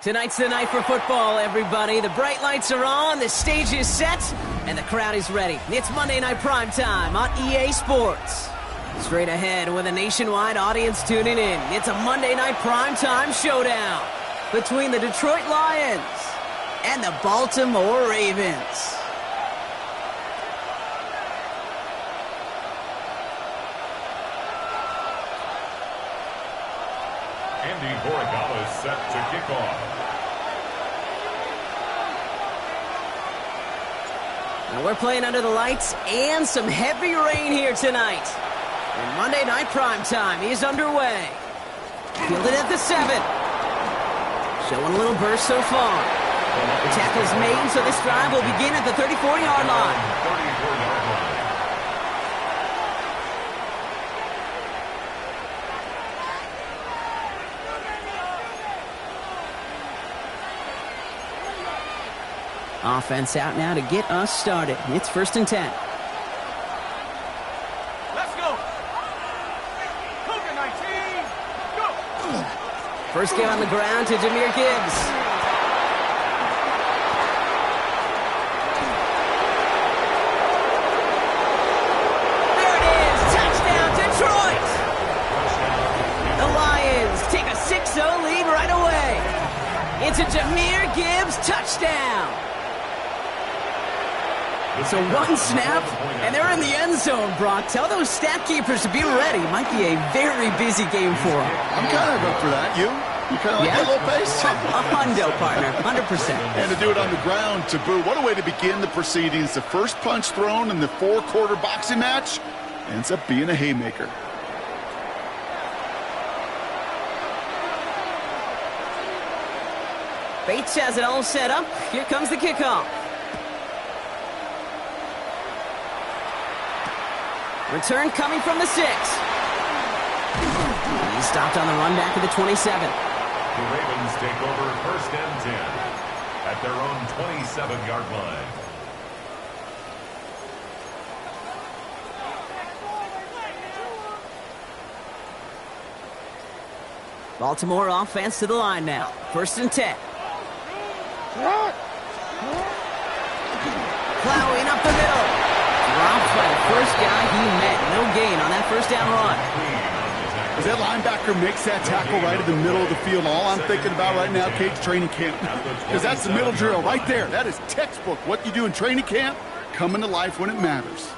Tonight's the night for football, everybody. The bright lights are on, the stage is set, and the crowd is ready. It's Monday Night Primetime on EA Sports. Straight ahead with a nationwide audience tuning in, it's a Monday Night Primetime showdown between the Detroit Lions and the Baltimore Ravens. Andy Borregala is set to kick off. Now we're playing under the lights and some heavy rain here tonight. And Monday Night Primetime is underway. Fielded at the 7. Showing a little burst so far. The tackle's made, so this drive will begin at the 34-yard line. 34-yard line. Offense out now to get us started. It's 1st and 10. Let's go. Cougar 19. Go. First game on the ground to Jahmyr Gibbs. There it is. Touchdown, Detroit. The Lions take a 6-0 lead right away. It's a Jahmyr Gibbs touchdown. So one snap, and they're in the end zone, Brock. Tell those stat keepers to be ready. Might be a very busy game for them. I'm kind of up for that. You kind of like that little pace? A hundo, partner, 100%. And to do it on the ground, to boot. What a way to begin the proceedings. The first punch thrown in the 4-quarter boxing match ends up being a haymaker. Bates has it all set up. Here comes the kickoff. Return coming from the 6. He's stopped on the run back at the 27. The Ravens take over 1st and 10 at their own 27-yard line. Baltimore offense to the line now. 1st and 10. Plowing up the middle. Dropped by the first guy he met. No gain on that first down run. As that linebacker makes that tackle right in the middle of the field, all I'm thinking about right now, Kate's training camp. Because that's the middle drill right there. That is textbook. What you do in training camp, coming to life when it matters.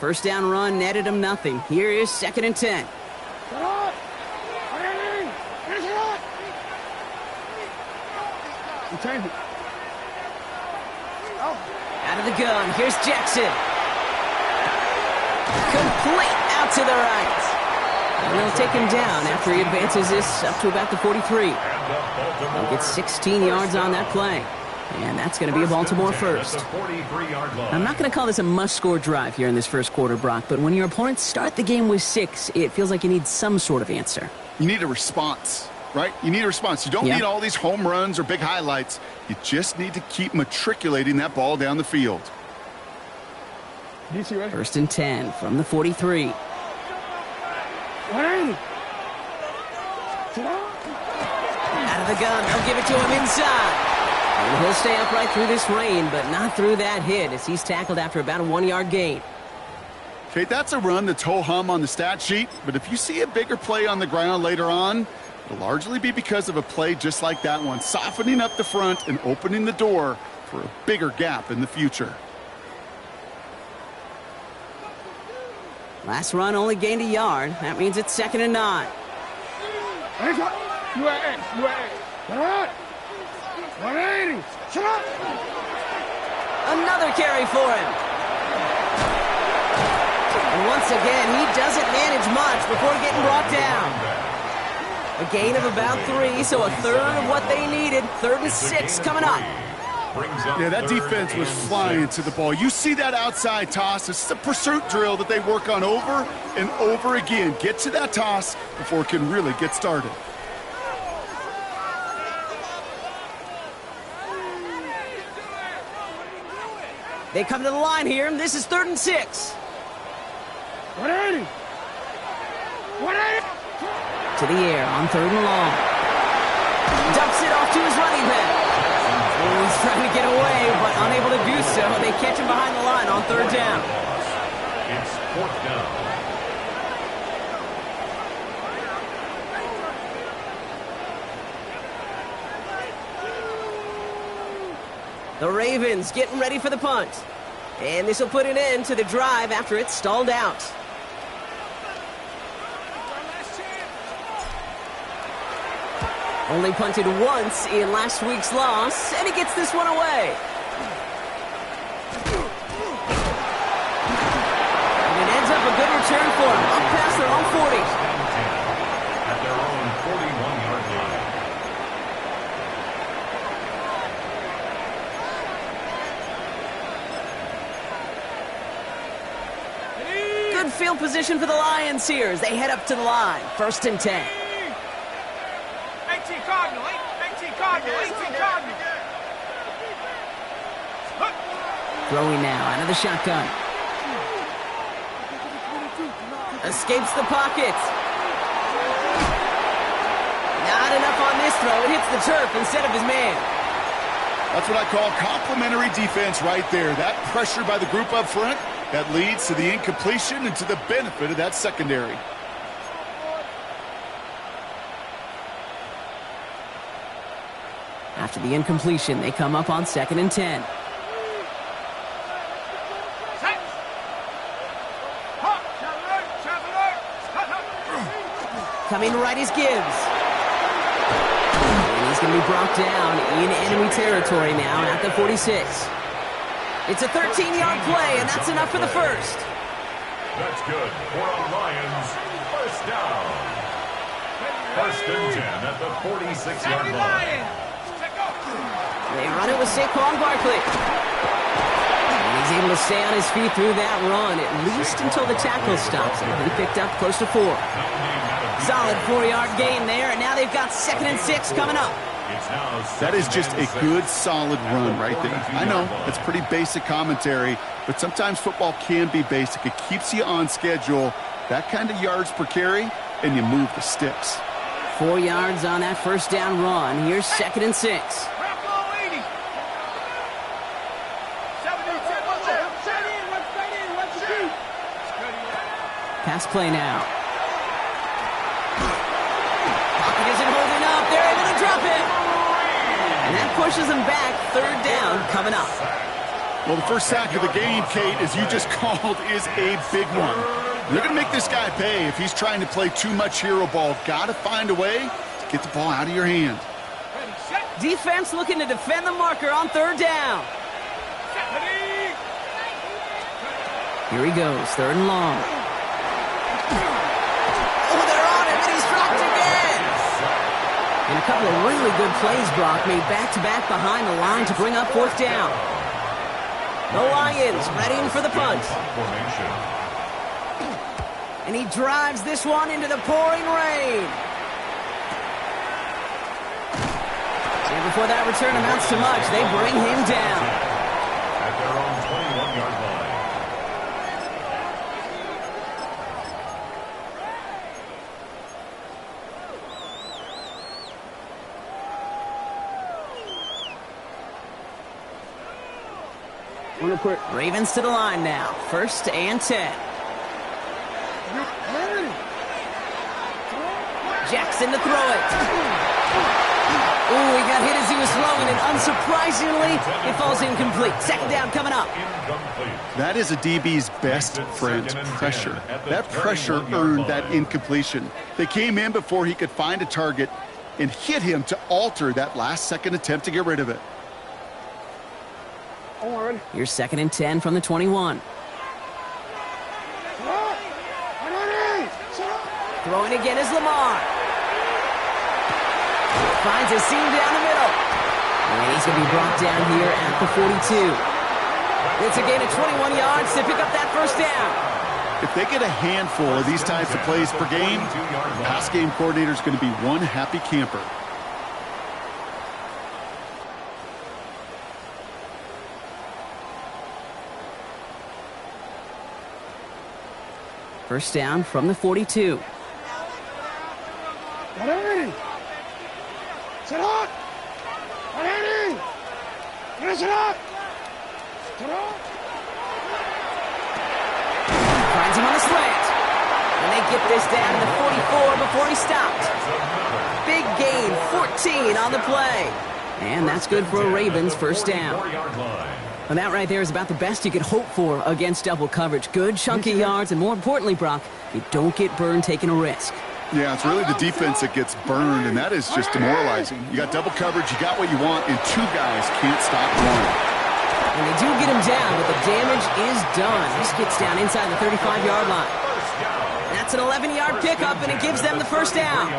First down run netted him nothing. Here is 2nd and 10. Out of the gun, here's Jackson. Complete out to the right. And they'll take him down after he advances this up to about the 43. He'll get 16 yards on that play. And that's going to be a Baltimore first. I'm not going to call this a must-score drive here in this first quarter, Brock, but when your opponents start the game with 6, it feels like you need some sort of answer. You need a response, right? You need a response. You don't need all these home runs or big highlights. You just need to keep matriculating that ball down the field. 1st and 10 from the 43. Out of the gun, they'll give it to him inside. And he'll stay upright through this rain, but not through that hit as he's tackled after about a 1-yard gain. Kate, that's a run that's ho-hum on the stat sheet, but if you see a bigger play on the ground later on, it'll largely be because of a play just like that one, softening up the front and opening the door for a bigger gap in the future. Last run only gained a yard. That means it's 2nd and 9. Another carry for him. And once again, he doesn't manage much before getting brought down. A gain of about 3, so a third of what they needed. 3rd and 6 coming up. Yeah, that defense was flying to the ball. You see that outside toss. This is a pursuit drill that they work on over and over again. Get to that toss before it can really get started. They come to the line here. This is 3rd and 6. To the air on 3rd and long. Dumps it off to his running back. Oh, he's trying to get away, but unable to do so. They catch him behind the line on 3rd down. It's 4th down. The Ravens getting ready for the punt. And this will put an end to the drive after it's stalled out. Only punted once in last week's loss, and he gets this one away. And it ends up a good return for him, up past their own 40. At their own 41-yard line. Good field position for the Lions here as they head up to the line. 1st and 10. 18 Cardinal, 18 Cardinal, 18 Cardinal. Throwing now out of the shotgun. Escapes the pocket. Not enough on this throw. It hits the turf instead of his man. That's what I call complimentary defense right there. That pressure by the group up front, that leads to the incompletion and to the benefit of that secondary. After the incompletion, they come up on 2nd and 10. Coming right is Gibbs. And he's going to be brought down in enemy territory now at the 46. It's a 13-yard play, and that's enough for the first. That's good for a Lions 1st down. 1st and 10 at the 46-yard line. They run it with Saquon Barkley. And he's able to stay on his feet through that run, at least until the tackle stops him. He picked up close to 4. Solid 4-yard gain there, and now they've got 2nd and 6 coming up. That is just a good, solid run right there. I know, it's pretty basic commentary, but sometimes football can be basic. It keeps you on schedule, that kind of yards per carry, and you move the sticks. 4 yards on that 1st down run. Here's 2nd and 6. Pass play now. Pocket isn't holding up. They're able to drop it. And that pushes them back. 3rd down coming up. Well, the first sack of the game, Kate, as you just called, is a big one. They're going to make this guy pay if he's trying to play too much hero ball. Got to find a way to get the ball out of your hand. Defense looking to defend the marker on 3rd down. Here he goes, 3rd and long. Oh, they're on him, and he's dropped again. And a couple of really good plays, Brock, made back-to-back behind the line to bring up 4th down. The Lions ready for the punt. And he drives this one into the pouring rain. And before that return amounts to much, they bring him down. At their own 21-yard line. Ravens to the line now. 1st and 10. Jackson to throw it. Ooh, he got hit as he was throwing, and unsurprisingly, it falls incomplete. 2nd down coming up. That is a DB's best friend, pressure. That pressure earned that incompletion. They came in before he could find a target and hit him to alter that last-second attempt to get rid of it. Here's 2nd and 10 from the 21. Throwing again is Lamar. Finds a seam down the middle. And he's going to be brought down here at the 42. It's a gain of 21 yards to pick up that 1st down. If they get a handful of these types of plays per game, the pass game coordinator is going to be one happy camper. First down from the 42. Finds him on the slant. And they get this down to the 44 before he stopped. Big gain, 14 on the play. And that's good for a Ravens first down. And that right there is about the best you could hope for against double coverage. Good chunky yards, and more importantly, Brock, you don't get burned taking a risk. Yeah, it's really the defense that gets burned, and that is just demoralizing. You got double coverage, you got what you want, and two guys can't stop one. And they do get him down, but the damage is done. This gets down inside the 35-yard line. That's an 11-yard pickup, and it gives them the first down.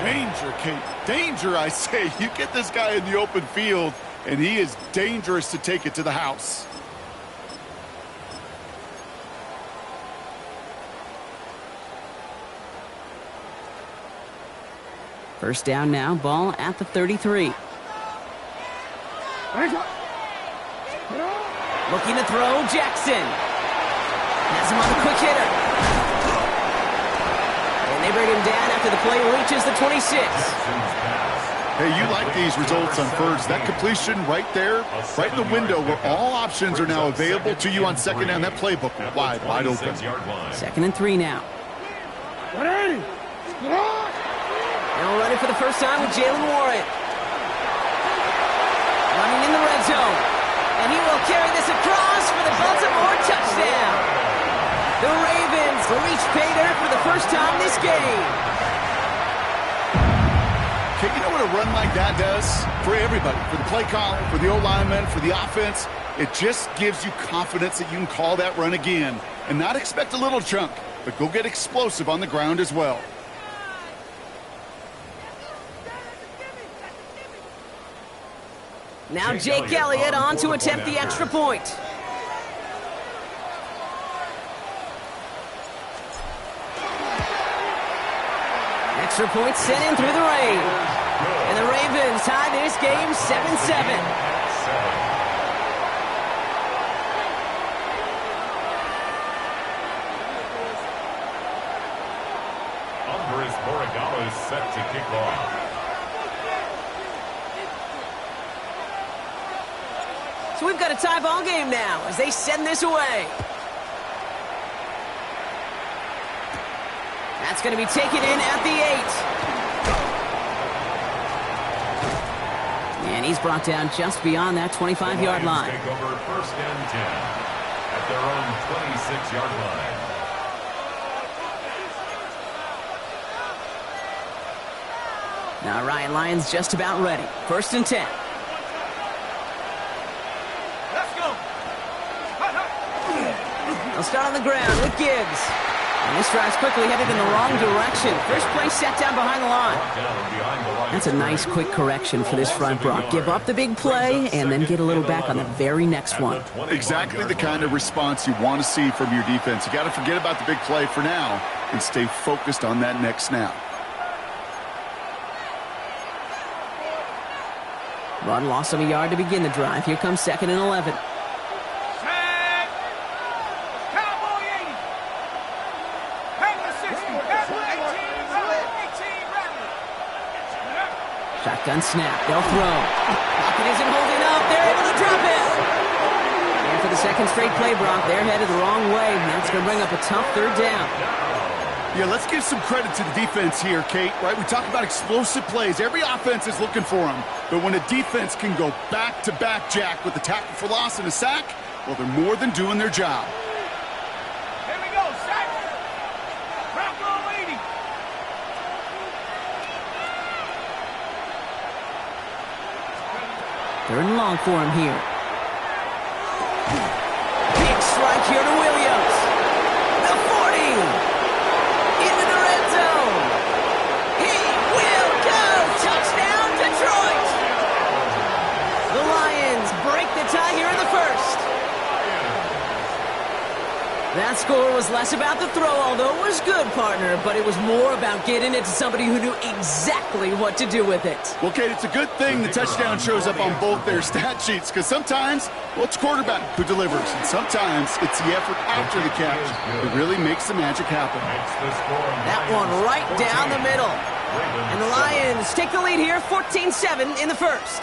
Danger, Kate. Danger, I say. You get this guy in the open field, and he is dangerous to take it to the house. First down now, ball at the 33. Looking to throw, Jackson. Has him on the quick hitter. And they bring him down after the play reaches the 26. Hey, you like these results on first. That completion right there, right in the window where all options are now available to you on second down. That playbook wide open. 2nd and 3 now. Now running for the first time with Jalen Warren. Running in the red zone. And he will carry this across for the Baltimore touchdown. The Ravens reach pay dirt for the first time this game. Okay, you know what a run like that does? For everybody, for the play caller, for the O-lineman, for the offense, it just gives you confidence that you can call that run again and not expect a little chunk, but go get explosive on the ground as well. Now Jake Elliott on to attempt the extra point. Extra point sent in through the rain. And the Ravens tie this game 7-7. Andres Borregalo is set to kick off. So we've got a tie ball game now as they send this away. That's going to be taken in at the 8. And he's brought down just beyond that 25-yard line. Take over 1st and 10 at their own 26-yard line. Now Ryan Lyons just about ready. 1st and 10. They'll start on the ground with Gibbs. And this drive's quickly headed in the wrong direction. First play set down behind the line. That's a nice quick correction for this front, Brock. Give up the big play and then get a little back on the very next one. Exactly the kind of response you want to see from your defense. You got to forget about the big play for now and stay focused on that next snap. Run loss of a yard to begin the drive. Here comes 2nd and 11. Shotgun snap. They'll throw. Pocket isn't holding up. They're able to drop it. And for the second straight play, Brock, they're headed the wrong way. That's going to bring up a tough 3rd down. Yeah, let's give some credit to the defense here, Kate, right? We talk about explosive plays. Every offense is looking for them. But when a defense can go back-to-back, Jack, with a tackle for loss and a sack, well, they're more than doing their job. Here we go, sack. Bronco leading. Third and long for him here. Big strike here to Williams. The 40. Into the red zone. He will go. Touchdown, Detroit. The Lions break the tie here in the 1st. That score was less about the throw, although it was good, partner, but it was more about getting it to somebody who knew exactly what to do with it. Well, Kate, it's a good thing the touchdown shows up on both their stat sheets, because sometimes, well, it's quarterback who delivers, and sometimes it's the effort after the catch that really makes the magic happen. That one right down the middle. And the Lions take the lead here, 14-7 in the first.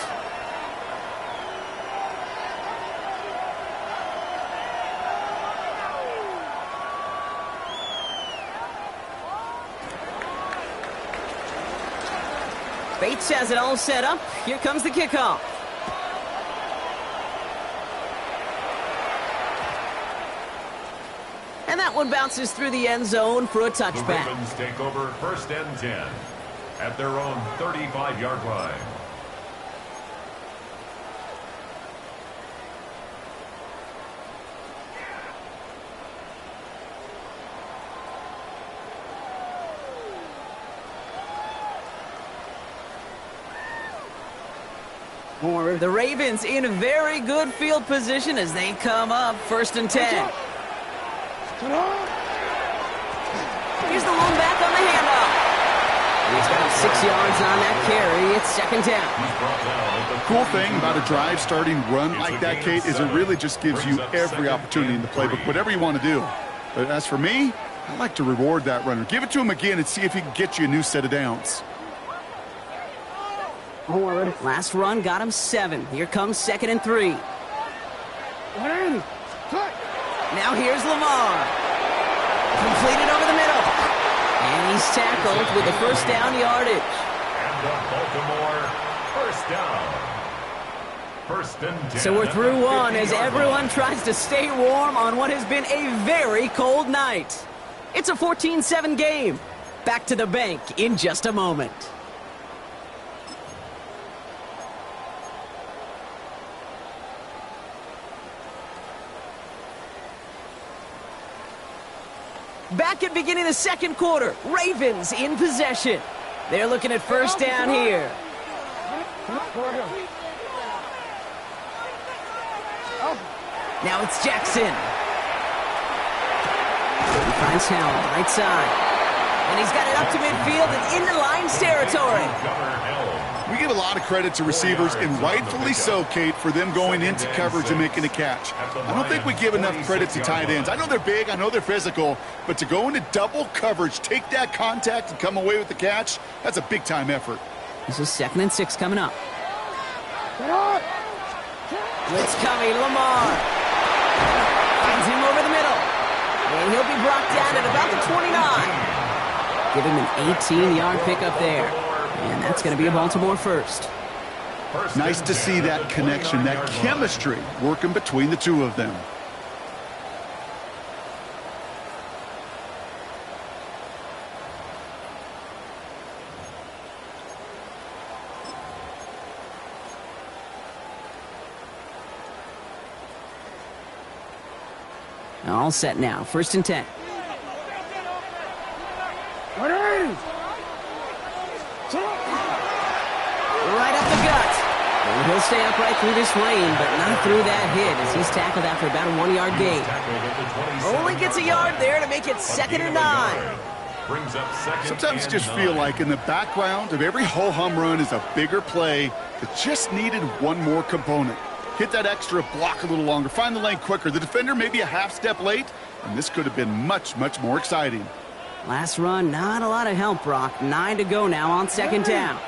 Bates has it all set up. Here comes the kickoff. And that one bounces through the end zone for a touchback. The Ravens take over 1st and 10 at their own 35-yard line. The Ravens in a very good field position as they come up 1st and 10. Here's the lone back on the handoff. He's got 6 yards on that carry. It's 2nd down. The cool thing about a drive starting run like that, Kate, is it really just gives you every opportunity in the playbook, whatever you want to do. But as for me, I like to reward that runner. Give it to him again and see if he can get you a new set of downs. Last run got him 7. Here comes 2nd and 3. Now here's Lamar. Completed over the middle. And he's tackled with the 1st down yardage. And the Baltimore 1st down. 1st and 10. So we're through one as everyone tries to stay warm on what has been a very cold night. It's a 14-7 game. Back to the bank in just a moment. Back at beginning of the 2nd quarter, Ravens in possession. They're looking at 1st down here. Now it's Jackson. He finds Howell, right side. And he's got it up to midfield and into Lions territory. We give a lot of credit to receivers, and rightfully so, Kate, for them going into coverage and making a catch. I don't think we give enough credit to tight ends. I know they're big, I know they're physical, but to go into double coverage, take that contact, and come away with the catch, that's a big-time effort. This is 2nd and 6 coming up. Blitz coming, Lamar. Finds him over the middle. And he'll be brought down at about the 29. Give him an 18-yard pickup there. And that's going to be a Baltimore 1st. Nice to see that connection, that chemistry working between the two of them. All set now. 1st and 10. Right up the gut. And he'll stay upright through this lane, but not through that hit as he's tackled after about a 1-yard gain. Only gets a yard there to make it 2nd and 9. Sometimes you just feel like in the background of every ho-hum run is a bigger play that just needed one more component. Hit that extra block a little longer, find the lane quicker. The defender maybe a half step late, and this could have been much, much more exciting. Last run, not a lot of help, Brock. 9 to go now on 2nd down.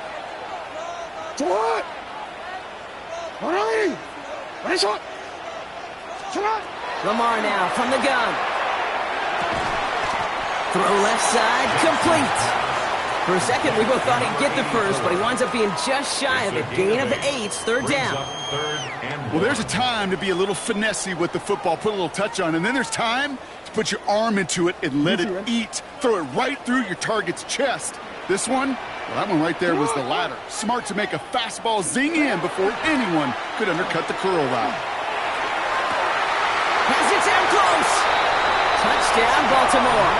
Lamar now from the gun. Throw left side, complete. For a second, we both thought he'd get the 1st, but he winds up being just shy of a gain of 8. 3rd down. Well, there's a time to be a little finessey with the football, put a little touch on, and then there's time to put your arm into it and let it eat. Throw it right through your target's chest. This one, well, that one right there was the latter. Smart to make a fastball zing in before anyone could undercut the curl route. Has it down close. Touchdown, Baltimore.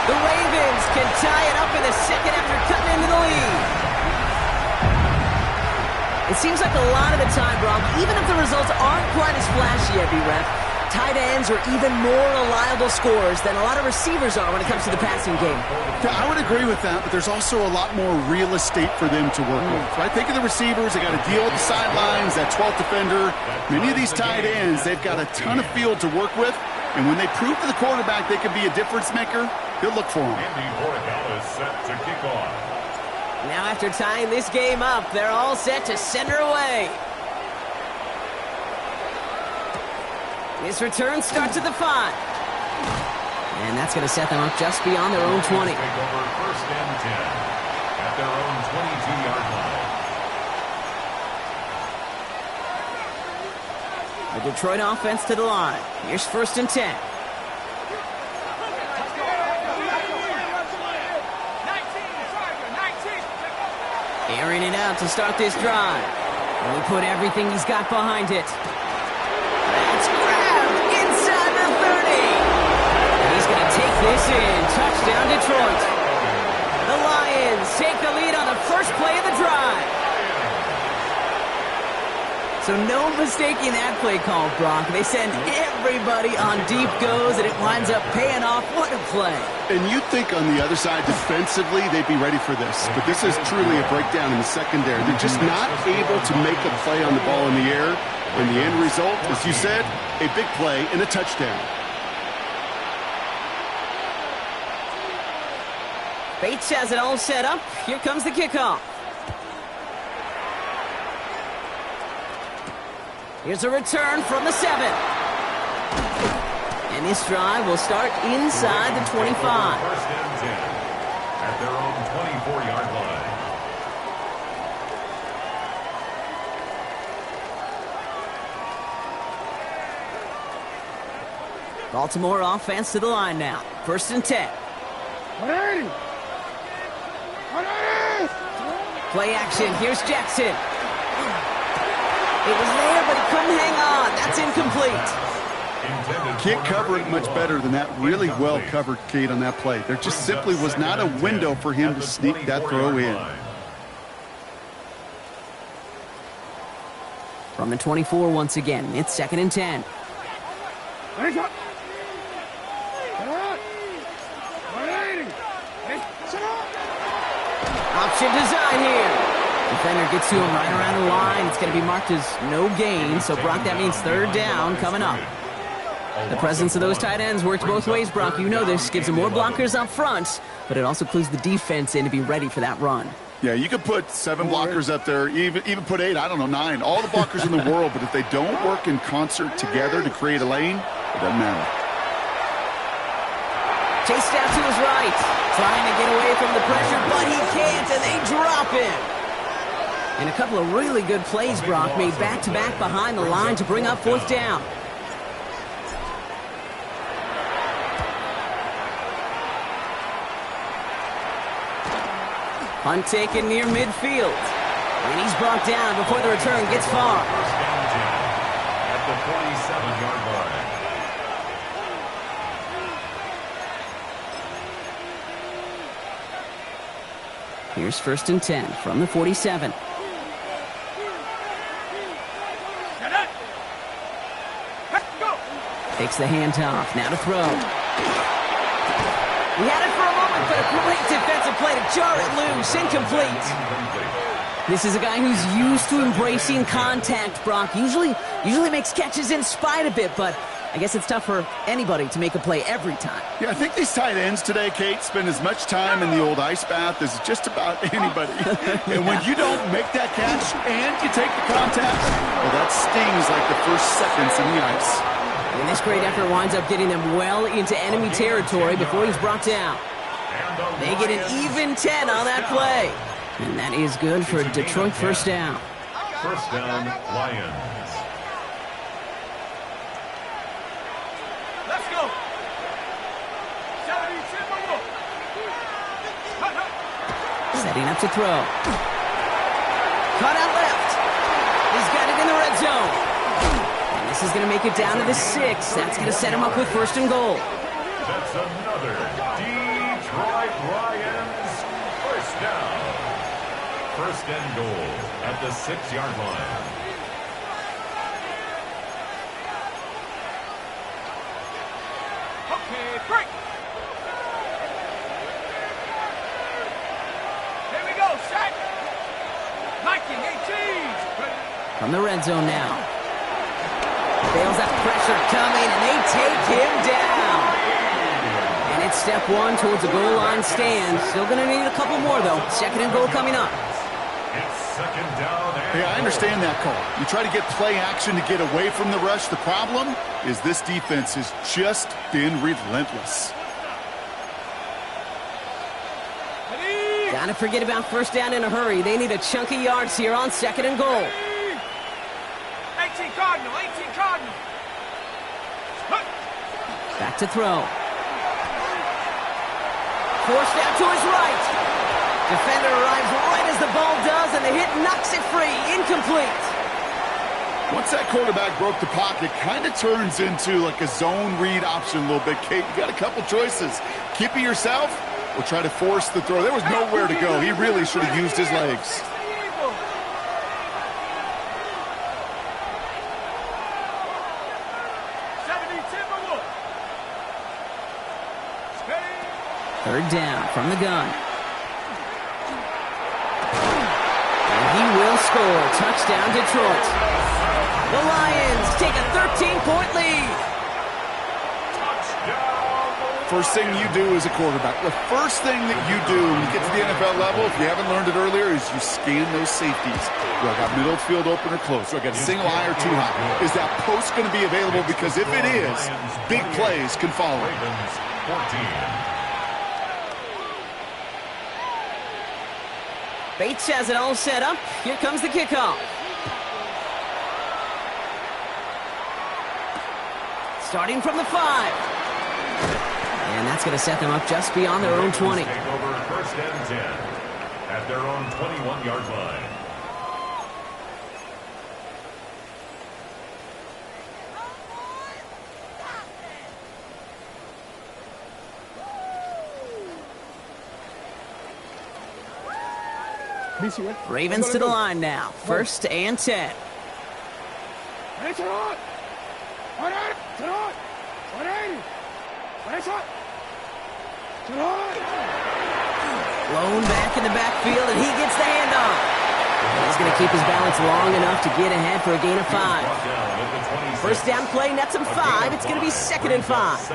The Ravens can tie it up in the 2nd after cutting into the lead. It seems like a lot of the time, Rob, even if the results aren't quite as flashy, B-Ref, tight ends are even more reliable scorers than a lot of receivers are when it comes to the passing game. Yeah, I would agree with that, but there's also a lot more real estate for them to work with. Right? Think of the receivers. They got to deal with the sidelines, that 12th defender. Many of these tight ends, they've got a ton of field to work with, and when they prove to the quarterback they can be a difference maker, he'll look for them. Andy Boricall is set to kick off. Now after tying this game up, they're all set to send her away. This return starts at the 5. And that's going to set them up just beyond their own 20. Take over first and 10 at their own 22-yard line. The Detroit offense to the line. Here's first and 10. Airing it out to start this drive. And he put everything he's got behind it. That's grabbed inside the 30. And he's going to take this in. Touchdown, Detroit. The Lions take the lead on the first play of the drive. So no mistaking that play call, Brock. They send everybody on deep goes, and it winds up paying off. What a play. And you'd think on the other side, defensively, they'd be ready for this. But this is truly a breakdown in the secondary. They're just not able to make a play on the ball in the air. And the end result, as you said, a big play and a touchdown. Bates has it all set up. Here comes the kickoff. Here's a return from the 7. And this drive will start inside the 25. First and 10 at their own 24-yard line. Baltimore offense to the line now. First and 10. Play action. Here's Jackson. It was there, but he couldn't hang on. That's incomplete. Can't cover it much better than that. Really well covered, Kate, on that play. There just simply was not a window for him to sneak that throw in. From the 24 once again, it's second and 10. Option design here. Defender gets to him right around the line. It's going to be marked as no gain. So, Brock, that means third down coming up. The presence of those tight ends works both ways, Brock. You know this. Gives them more blockers up front, but it also clues the defense in to be ready for that run. Yeah, you could put 7 blockers up there, even put 8, I don't know, 9. All the blockers in the world, but if they don't work in concert together to create a lane, it doesn't matter. Chased out to his right. Trying to get away from the pressure, but he can't, and they drop him. And a couple of really good plays, Brock, made back-to-back behind the line to bring up fourth down. Punt taken near midfield. And he's brought down before the return gets far. At the 47-yard line. Here's first and 10 from the 47. Takes the handoff. Now to throw. He had it for a moment, but a great defensive play to jar it loose. Incomplete. This is a guy who's used to embracing contact, Brock. Usually makes catches in spite of it, but I guess it's tough for anybody to make a play every time. Yeah, I think these tight ends today, Kate, spend as much time in the old ice bath as just about anybody. And when you don't make that catch and you take the contact, well, that stings like the first seconds in the ice. And this great effort winds up getting them well into enemy territory before he's brought down. They get an even 10 on that play. And that is good for a Detroit first down. First down, Lions. Let's go. Setting up to throw. Caught out left. He's got it in the red zone. And this is going to make it down to the 6. That's going to set him up with first and goal. That's another Detroit Lions first down. First and goal at the 6-yard line. Okay, break. Here we go, set. 19, 18. From the red zone now. Fails that pressure coming, and they take him down. And it's step one towards a goal line stand. Still going to need a couple more, though. Second and goal coming up. It's second down. Hey, I understand that call. You try to get play action to get away from the rush. The problem is this defense has just been relentless. Gotta forget about first down in a hurry. They need a chunk of yards here on second and goal. 18 Cardinal, 18 Cardinal. Back to throw. Forced out to his right. Defender arrives right as the ball does, and the hit knocks it free. Incomplete. Once that quarterback broke the pocket, kind of turns into like a zone read option a little bit. Kate, you got a couple choices. Keep it yourself or try to force the throw. There was nowhere to go. He really should have used his legs. Third down from the gun. And he will score. Touchdown, Detroit. The Lions take a 13-point lead. First thing you do as a quarterback, the first thing that you do when you get to the NFL level, if you haven't learned it earlier, is you scan those safeties. Do I got middle field open or close? Do I got a single high or two high? Is that post going to be available? Because if it is, big plays can follow. Ravens 14. Bates has it all set up. Here comes the kickoff. Starting from the 5. And that's going to set them up just beyond their own 20. Take over first and 10 at their own 21-yard line. Ravens to the line now. First and 10. Blown back in the backfield, and he gets the handoff. He's going to keep his balance long enough to get ahead for a gain of 5. First down play nets him 5. It's going to be second and 5.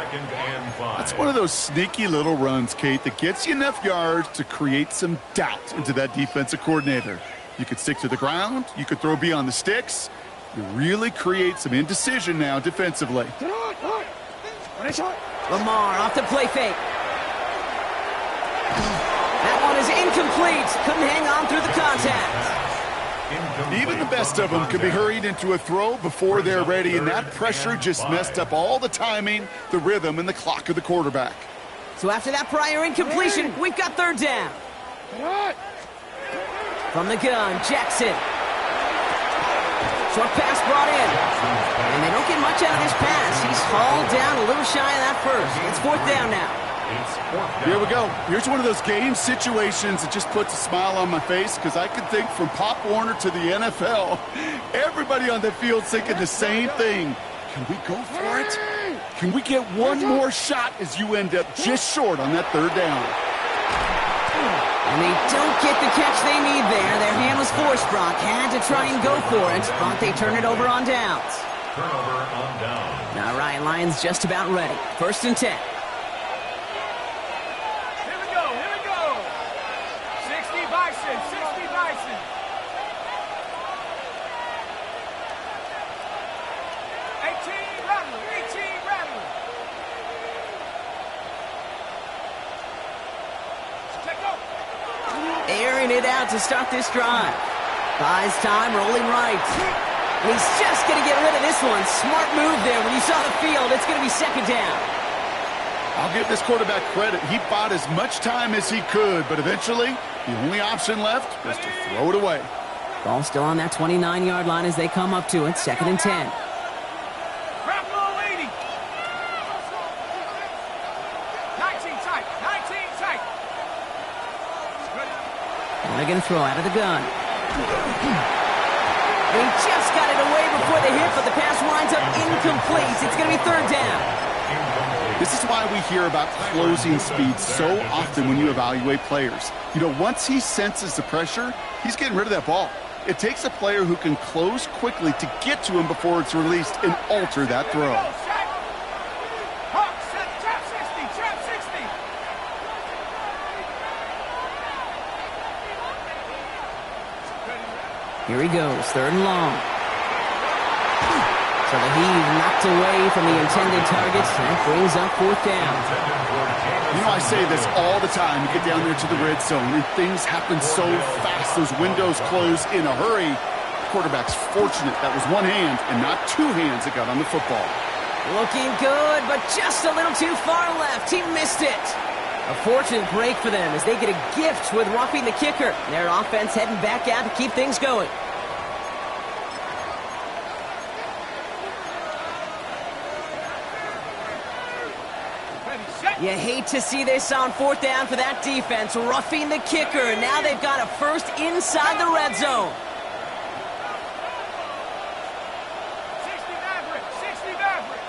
That's one of those sneaky little runs, Kate, that gets you enough yards to create some doubt into that defensive coordinator. You could stick to the ground. You could throw beyond the sticks. You really create some indecision now defensively. Lamar off the play fake. That one is incomplete. Couldn't hang on through the contact. Even the best of them could be hurried into a throw before they're ready, and that pressure just messed up all the timing, the rhythm, and the clock of the quarterback. So after that prior incompletion, we've got third down. From the gun, Jackson. Short pass brought in. And they don't get much out of this pass. He's hauled down a little shy of that first. It's fourth down now. Here we go. Here's one of those game situations that just puts a smile on my face because I can think from Pop Warner to the NFL, everybody on the field thinking the same thing. Can we go for it? Can we get one more shot as you end up just short on that third down? And they don't get the catch they need there. Their hand was forced, Brock. Had to try and go for it, but they turn it over on downs. Turnover on downs. All right, Lions just about ready. First and 10. Airing it out to start this drive. Buys time, rolling right. And he's just going to get rid of this one. Smart move there. When you saw the field, it's going to be second down. I'll give this quarterback credit. He bought as much time as he could, but eventually, the only option left was to throw it away. Ball still on that 29-yard line as they come up to it. Second and 10. Going to throw out of the gun. He just got it away before the hit, but the pass winds up incomplete. It's going to be third down. This is why we hear about closing speed so often when you evaluate players. You know, once he senses the pressure, he's getting rid of that ball. It takes a player who can close quickly to get to him before it's released and alter that throw. Here he goes, 3rd and long. So the heave knocked away from the intended target. That brings up 4th down. You know, I say this all the time. You get down there to the red zone, and things happen so fast. Those windows close in a hurry. The quarterback's fortunate that was one hand and not 2 hands that got on the football. Looking good, but just a little too far left. He missed it. A fortunate break for them as they get a gift with roughing the kicker. Their offense heading back out to keep things going. You hate to see this on 4th down for that defense, roughing the kicker. Now they've got a first inside the red zone. 60 Maverick, 60 Maverick.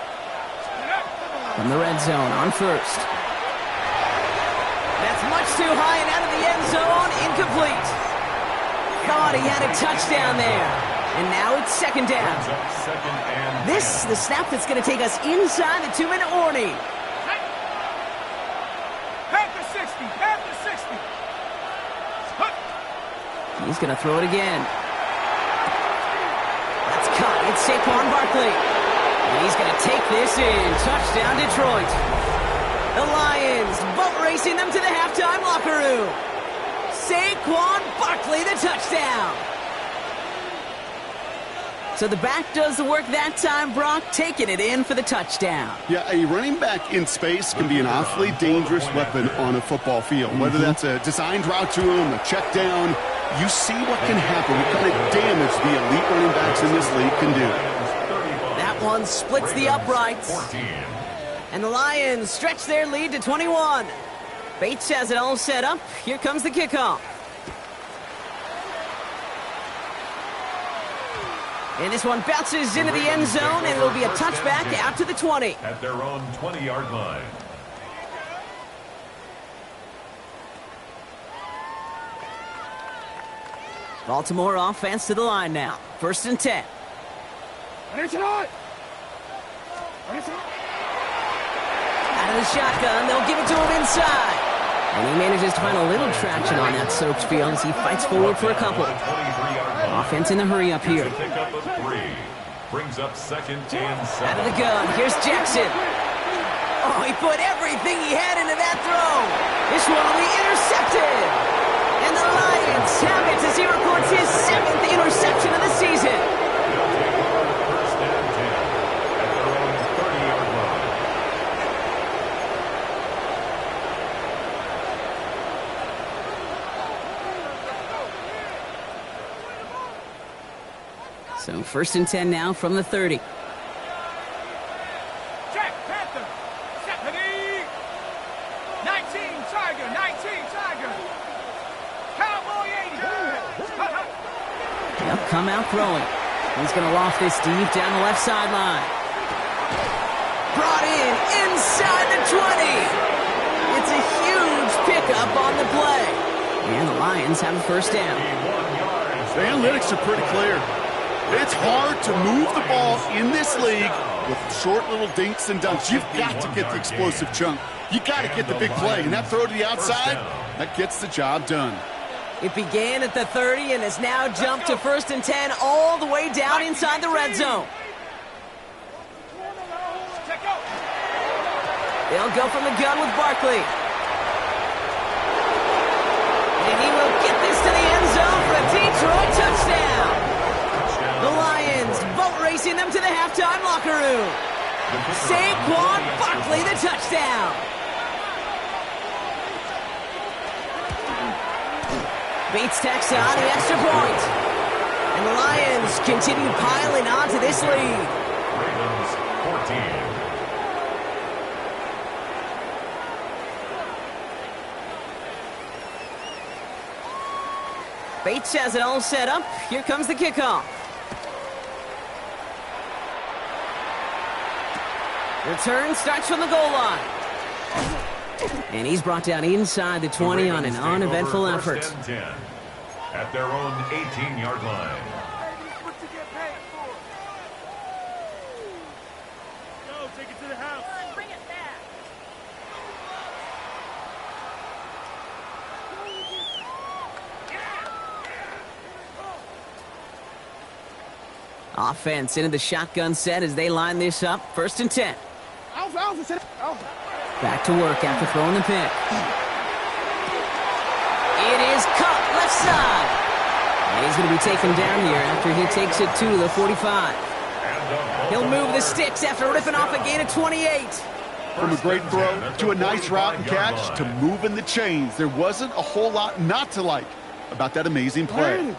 From the red zone on 1st. That's much too high and out of the end zone, incomplete. Thought he had a touchdown there. And now it's 2nd down. This, the snap that's going to take us inside the 2-minute warning. He's going to throw it again. That's caught. It's Saquon Barkley. And he's going to take this in. Touchdown, Detroit. The Lions boat racing them to the halftime locker room. Saquon Barkley, the touchdown. So the back does the work that time, Brock, taking it in for the touchdown. Yeah, a running back in space can be an awfully dangerous weapon on a football field. Whether that's a designed route to him, a check down, you see what can happen, what kind of damage the elite running backs in this league can do. That one splits the uprights. And the Lions stretch their lead to 21. Bates has it all set up. Here comes the kickoff. And this one bounces into the end zone, and it'll be a touchback out to the 20. At their own 20-yard line. Baltimore offense to the line now. 1st and 10. Out of the shotgun, they'll give it to him inside. And he manages to find a little traction on that soaked field as he fights forward for a couple. Offense in the hurry up here. Brings up 2nd and 7. Out of the gun, here's Jackson. Oh, he put everything he had into that throw. This one will be intercepted. And the Lions have it as he records his 7th interception of the season. They'll take over 1st and 10 at their own 30-yard line. So 1st and 10 now from the 30. Jack Panther. 70. 19 Tiger. 19 Tiger. Cowboy 80. Yep, come out throwing. He's going to loft this deep down the left sideline. Brought in inside the 20. It's a huge pickup on the play. And the Lions have a 1st down. The analytics are pretty clear. It's hard to move the ball in this league with short little dinks and dunks. You've got to get the explosive chunk. You got to get the big play. And that throw to the outside, that gets the job done. It began at the 30 and has now jumped to 1st and 10 all the way down inside the red zone. They'll go from the gun with Barkley. And he will get this to the end zone for a Detroit touchdown. The Lions boat racing them to the halftime locker room. Saquon Barkley, the touchdown. Bates tacks on the extra point. And the Lions continue piling on to this lead. Ravens 14. Bates has it all set up. Here comes the kickoff. Return starts from the goal line. And he's brought down inside the 20 on an uneventful effort. First and 10 at their own 18-yard line. What you get paid for? Go, take it to the house. Bring it back. Offense into the shotgun set as they line this up. First and 10. Back to work after throwing the pick. It is caught left side. And he's going to be taken down here after he takes it to the 45. He'll move the sticks after ripping off a gain of 28. From a great throw to a nice route and catch to moving the chains, there wasn't a whole lot not to like about that amazing play.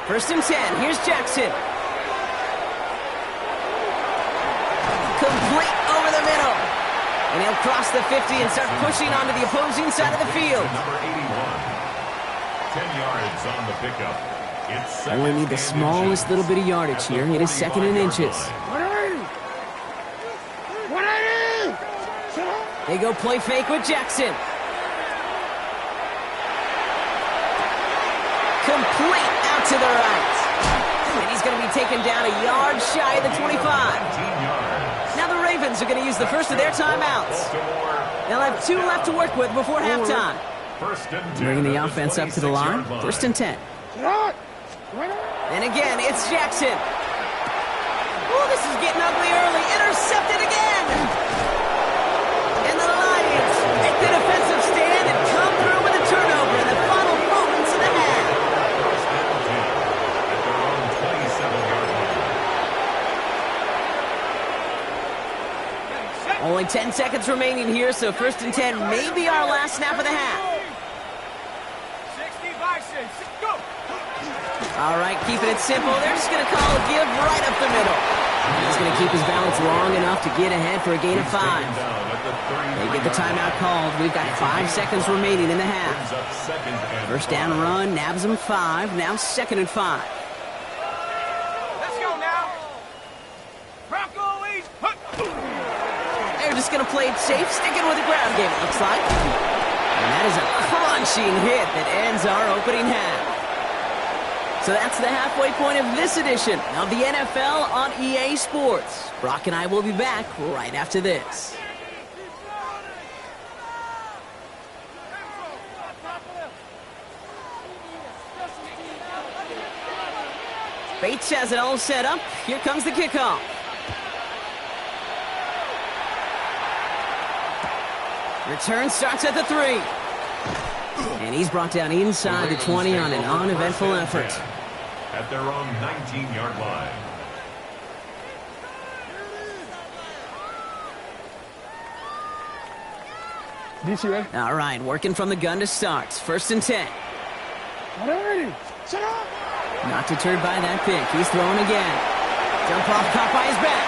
First and 10. Here's Jackson. Complete over the middle. And he'll cross the 50 and start pushing onto the opposing side of the field. Number 81. 10 yards on the pickup. It's Only need the smallest little bit of yardage here. It is second in inches. They go play fake with Jackson. Complete out to the right. And he's going to be taken down a yard shy of the 25. Now the Ravens are going to use the first of their timeouts. They'll have 2 left to work with before halftime. Bringing the offense up to the line. First and 10. And again, it's Jackson. Oh, this is getting ugly early. Intercepted again. And the Lions make the defensive stand and come through with a turnover in the final moments of the half. First and 10 at their own 27-yard line. Only 10 seconds remaining here, so first and 10 may be our last snap of the half. 60 Bison. Go. All right, keeping it simple. They're just going to call a give right up the middle. He's going to keep his balance long enough to get ahead for a gain of 5. They get the timeout called. We've got 5 seconds remaining in the half. First down run, nabs him 5. Now second and 5. Let's go now. Broncos. They're just going to play it safe, sticking with the ground game, it looks like. And that is a crunching hit that ends our opening half. So that's the halfway point of this edition of the NFL on EA Sports. Brock and I will be back right after this. Bates has it all set up. Here comes the kickoff. Return starts at the 3. And he's brought down inside the 20 on an uneventful effort. At their own 19-yard line. All right, working from the gun to start. First and 10. Not deterred by that pick. He's throwing again. Jump off, caught by his back.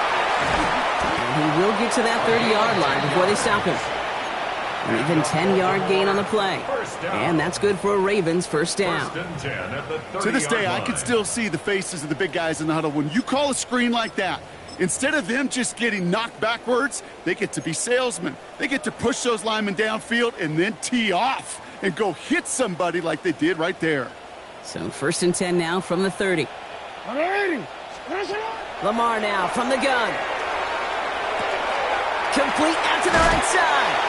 And he will get to that 30-yard line before they stop him. An even 10-yard gain on the play. And that's good for a Ravens first down. To this day, I can still see the faces of the big guys in the huddle. When you call a screen like that, instead of them just getting knocked backwards, they get to be salesmen. They get to push those linemen downfield and then tee off and go hit somebody like they did right there. So first and 10 now from the 30. Lamar now from the gun. Complete out to the right side.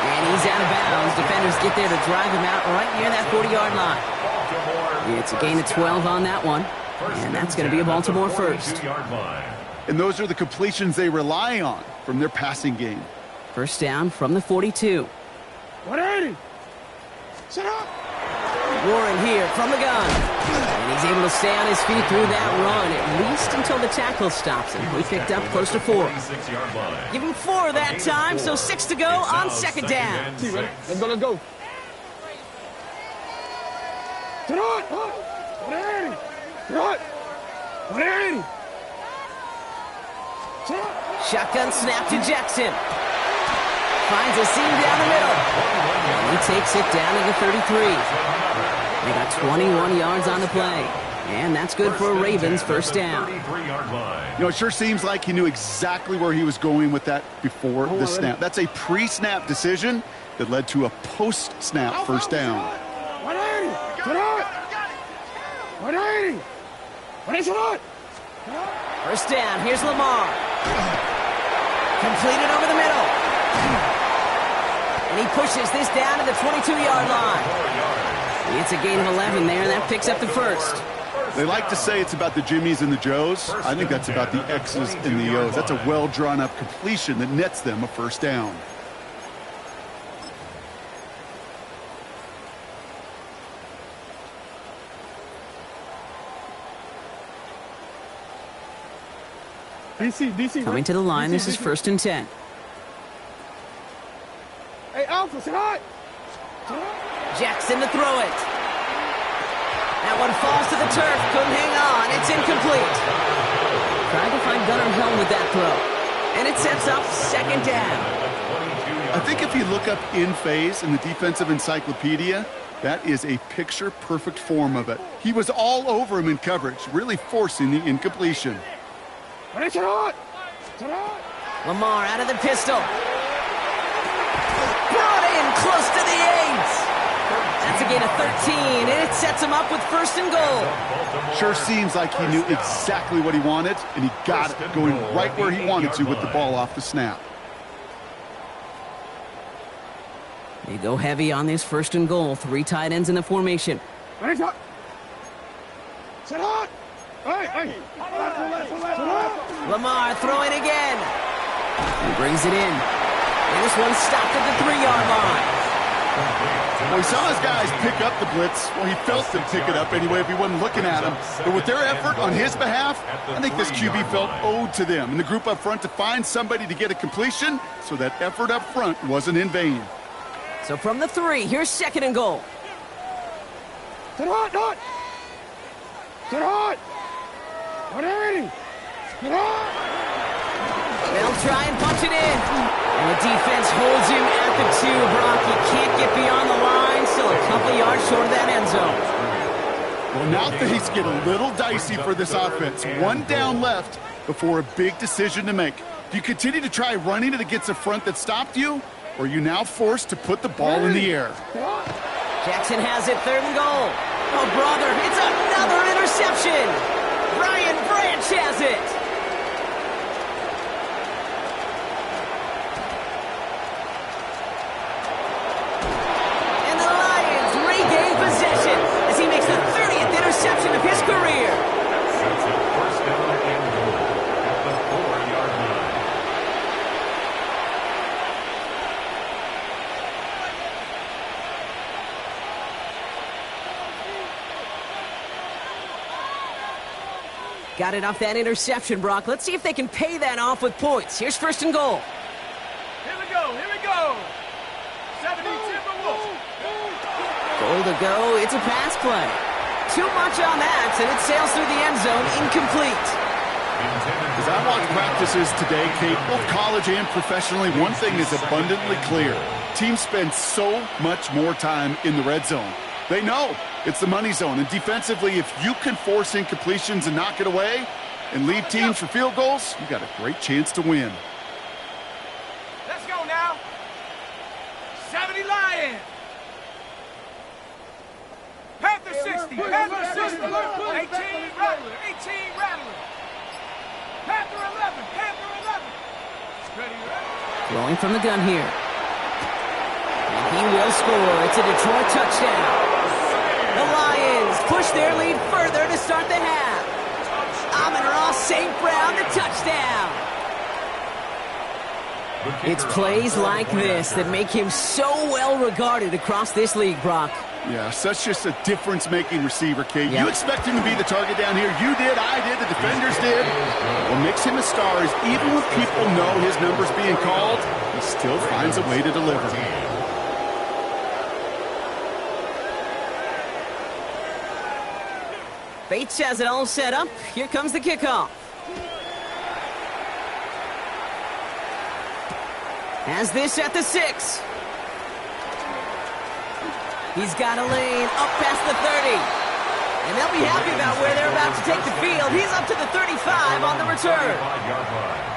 And he's out of bounds. Defenders get there to drive him out right near that 40-yard line. It's a gain of 12 on that one. And that's going to be a Baltimore first. And those are the completions they rely on from their passing game. First down from the 42. Warren here from the gun. And he's able to stay on his feet through that run, at least until the tackle stops him. He picked up close to 4. Give him 4 that time, so 6 to go on second down. Let's go. Shotgun snap to Jackson. Finds a seam down the middle. And he takes it down to the 33. They got 21 yards on the play. And that's good for a Ravens first down. 33-yard line. You know, it sure seems like he knew exactly where he was going with that before the snap. That's a pre-snap decision that led to a post-snap first down. 180! First down, here's Lamar. Completed over the middle. And he pushes this down to the 22-yard line. It's a gain of 11 there, and that picks up the first. They like to say it's about the Jimmies and the Joes. I think that's about the X's and the O's. That's a well-drawn-up completion that nets them a first down. DC. Coming to the line, this is first and 10. Hey, Alpha, sit hot! Jackson to throw it. That one falls to the turf. Couldn't hang on. It's incomplete. Trying to find Gunnar Helm with that throw. And it sets up second down. I think if you look up in phase in the defensive encyclopedia, that is a picture-perfect form of it. He was all over him in coverage, really forcing the incompletion. Lamar out of the pistol. Brought in close to the 8. That's a gain of 13, and it sets him up with first and goal. Sure seems like he knew exactly what he wanted, and he got it going right where he wanted to with the ball off the snap. They go heavy on this first and goal. 3 tight ends in the formation. Lamar throwing again. He brings it in. And this one stopped at the 3-yard line. Well, he saw his guys pick up the blitz. Well, he felt them pick it up anyway if he wasn't looking at him. But with their effort on his behalf, I think this QB felt owed to them and the group up front to find somebody to get a completion, so that effort up front wasn't in vain. So from the 3, here's second and goal. Sit hot! 180! They'll try and punch it in. And the defense holds him at the 2. Brock, he can't get beyond the line. Still a couple yards short of that end zone. Well, now things get a little dicey for this offense. 1 down left before a big decision to make. Do you continue to try running it against a front that stopped you? Or are you now forced to put the ball in the air? Jackson has it, 3rd and goal. Oh, brother, it's another interception. Brian Branch has it. And the Lions regain possession as he makes the 30th interception of his career. That's a first down and goal at the 4-yard line. Got it off that interception, Brock. Let's see if they can pay that off with points. Here's first and goal. Here we go! 70 Timberwolves! Goal to go. It's a pass play. Too much on that, and it sails through the end zone, incomplete. As I watch practices today, Kate, both college and professionally, one thing is abundantly clear. Teams spend so much more time in the red zone. They know it's the money zone, and defensively, if you can force incompletions and knock it away and leave teams for field goals, you got a great chance to win. Let's go now! 70 Lions! Panther 60! Panther 60! 18 Rattler! 18 Rattler! Panther 11! Panther 11! Ready? Throwing from the gun here. And he will score. It's a Detroit touchdown. The Lions push their lead further to start the half. Amon-Ra St. Brown, the touchdown. It's plays like this that make him so well regarded across this league, Brock. Yeah, such just a difference-making receiver, Kate. Yep. You expect him to be the target down here. You did, I did, the defenders did. What makes him a star is even when people know his number's being called, he still finds a way to deliver. Bates has it all set up. Here comes the kickoff. Has this at the 6. He's got a lane up past the 30. And they'll be happy about where they're about to take the field. He's up to the 35 on the return. 35-yard line.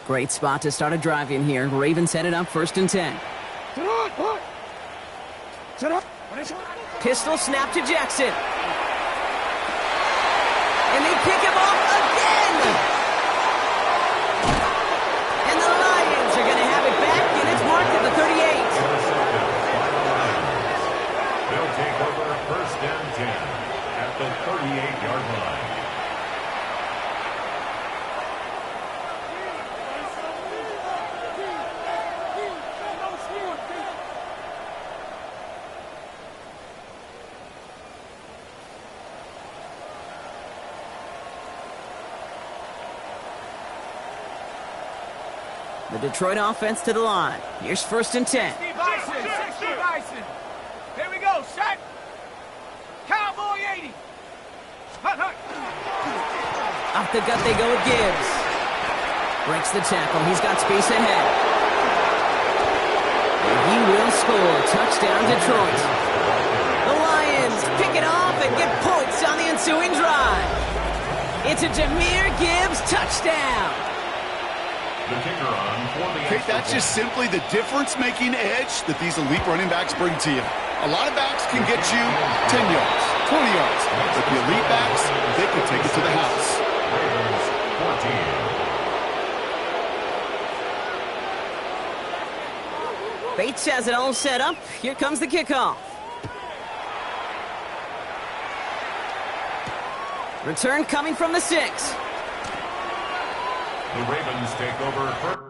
Great spot to start a drive in here. Ravens headed up 1st and 10. Pistol snap to Jackson. And they pick him off again. And the Lions are going to have it back, and it's marked at the 38. Intercepted by the Lions. They'll take over 1st and 10 at the 38-yard line. The Detroit offense to the line. Here's 1st and 10. 60 Bison, 60 Bison. Here we go, set. Cowboy 80. Hut, hut. Off the gut they go with Gibbs. Breaks the tackle. He's got space ahead. And he will score. Touchdown, Detroit. The Lions pick it off and get points on the ensuing drive. It's a Jahmyr Gibbs touchdown. The kicker on for the Okay, that's just simply the difference-making edge that these elite running backs bring to you. A lot of backs can get you 10 yards, 20 yards, but the elite backs, they can take it to the house. Ravens 14. Bates has it all set up. Here comes the kickoff. Return coming from the 6. The Ravens take over